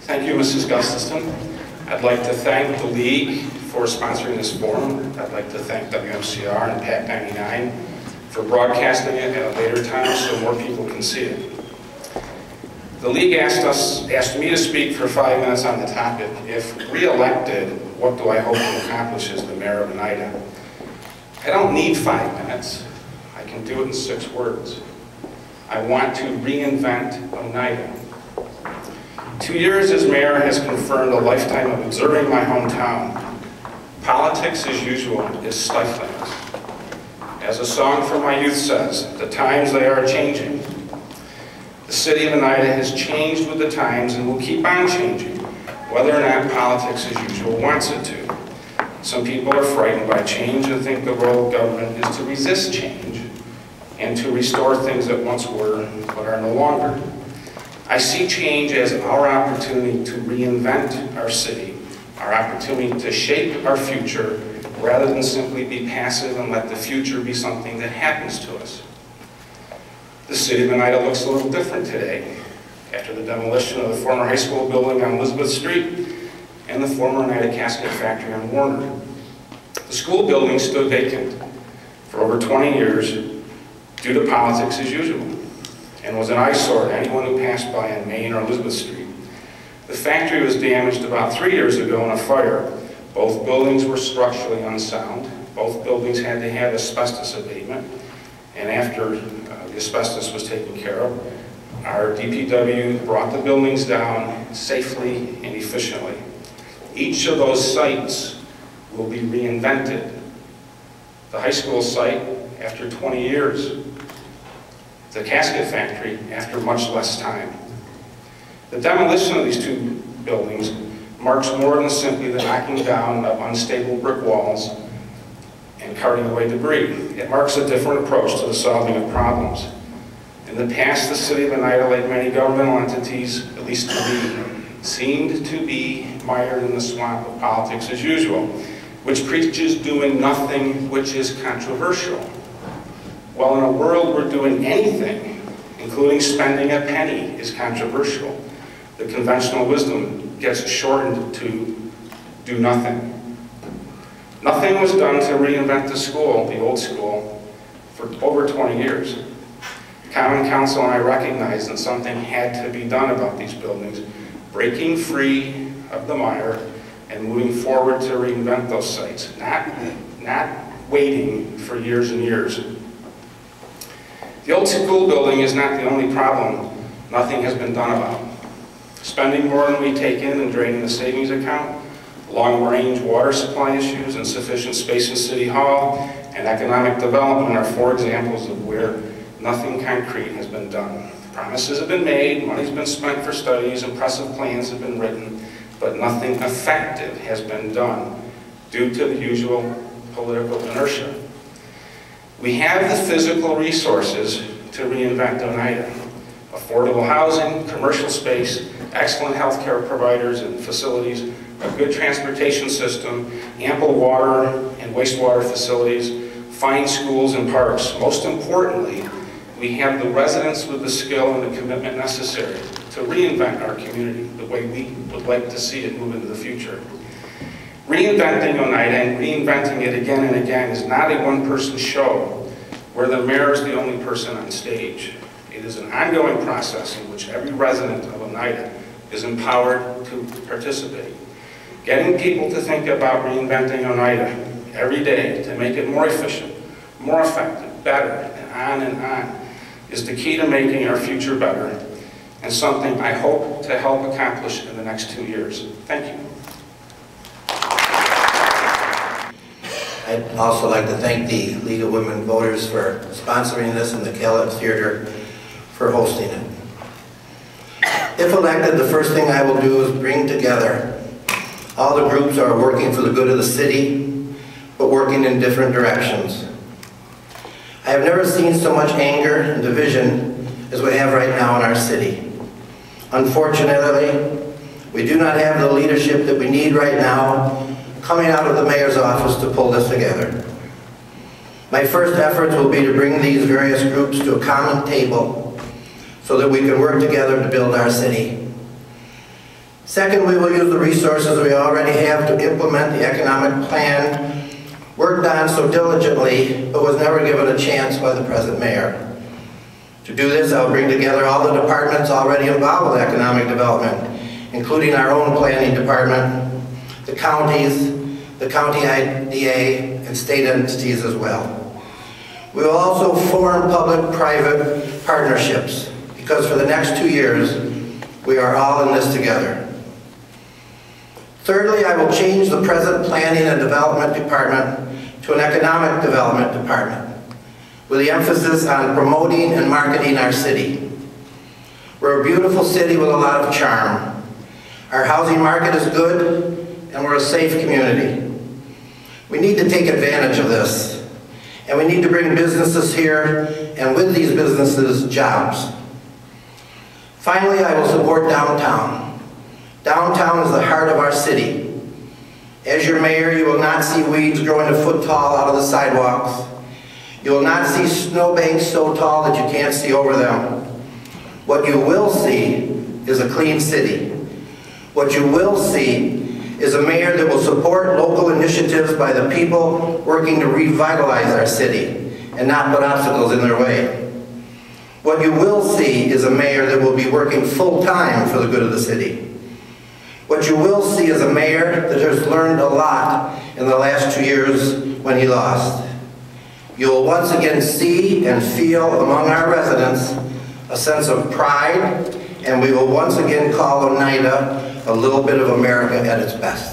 Thank you, Mrs. Gustafson. I'd like to thank the League for sponsoring this forum. I'd like to thank WMCR and PAC 99 for broadcasting it at a later time so more people can see it. The League asked me to speak for 5 minutes on the topic. If re-elected, what do I hope to accomplish as the mayor of Oneida? I don't need 5 minutes. I can do it in 6 words. I want to reinvent Oneida. 2 years as mayor has confirmed a lifetime of observing my hometown. Politics as usual is stifling us. As a song from my youth says, the times they are changing. The city of Oneida has changed with the times and will keep on changing, whether or not politics as usual wants it to. Some people are frightened by change and think the role of government is to resist change and to restore things that once were but are no longer. I see change as our opportunity to reinvent our city, our opportunity to shape our future rather than simply be passive and let the future be something that happens to us. The city of Oneida looks a little different today after the demolition of the former high school building on Elizabeth Street and the former Oneida Casket Factory on Warner. The school building stood vacant for over 20 years due to politics as usual and was an eyesore to anyone who passed by on Main or Elizabeth Street. The factory was damaged about 3 years ago in a fire. Both buildings were structurally unsound. Both buildings had to have asbestos abatement. And after the asbestos was taken care of, our DPW brought the buildings down safely and efficiently. Each of those sites will be reinvented. The high school site, after 20 years. The casket factory, after much less time. The demolition of these 2 buildings marks more than simply the knocking down of unstable brick walls and carting away debris. It marks a different approach to the solving of problems. In the past, the city of Oneida, like many governmental entities, at least to me, seemed to be mired in the swamp of politics as usual, which preaches doing nothing which is controversial. Well, in a world where doing anything, including spending a penny, is controversial, the conventional wisdom gets shortened to do nothing. Nothing was done to reinvent the school, the old school, for over 20 years. Common Council and I recognized that something had to be done about these buildings, breaking free of the mire and moving forward to reinvent those sites, not waiting for years and years. The old school building is not the only problem nothing has been done about. Spending more than we take in and draining the savings account, long-range water supply issues, insufficient space in City Hall, and economic development are 4 examples of where nothing concrete has been done. Promises have been made, money's been spent for studies, impressive plans have been written, but nothing effective has been done due to the usual political inertia. We have the physical resources to reinvent Oneida. Affordable housing, commercial space, excellent healthcare providers and facilities, a good transportation system, ample water and wastewater facilities, fine schools and parks. Most importantly, we have the residents with the skill and the commitment necessary to reinvent our community the way we would like to see it move into the future. Reinventing Oneida and reinventing it again and again is not a one-person show where the mayor is the only person on stage. It is an ongoing process in which every resident of Oneida is empowered to participate. Getting people to think about reinventing Oneida every day to make it more efficient, more effective, better, and on is the key to making our future better and something I hope to help accomplish in the next 2 years. Thank you. I'd also like to thank the League of Women Voters for sponsoring this and the Kellett Theater for hosting it. If elected, the first thing I will do is bring together all the groups that are working for the good of the city, but working in different directions. I have never seen so much anger and division as we have right now in our city. Unfortunately, we do not have the leadership that we need right now coming out of the mayor's office to pull this together. My first efforts will be to bring these various groups to a common table so that we can work together to build our city. Second, we will use the resources we already have to implement the economic plan worked on so diligently, but was never given a chance by the present mayor. To do this, I'll bring together all the departments already involved with economic development, including our own planning department, the counties, the county IDA, and state entities as well. We will also form public-private partnerships, because for the next 2 years, we are all in this together. Thirdly, I will change the present Planning and Development Department to an Economic Development Department, with the emphasis on promoting and marketing our city. We're a beautiful city with a lot of charm. Our housing market is good, and we're a safe community. We need to take advantage of this, and we need to bring businesses here, and with these businesses, jobs. Finally, I will support downtown. Downtown is the heart of our city. As your mayor, you will not see weeds growing a foot tall out of the sidewalks. You will not see snowbanks so tall that you can't see over them. What you will see is a clean city. What you will see is a mayor that will support local initiatives by the people working to revitalize our city and not put obstacles in their way. What you will see is a mayor that will be working full-time for the good of the city. What you will see is a mayor that has learned a lot in the last 2 years when he lost. You will once again see and feel among our residents a sense of pride, and we will once again call Oneida a little bit of America at its best.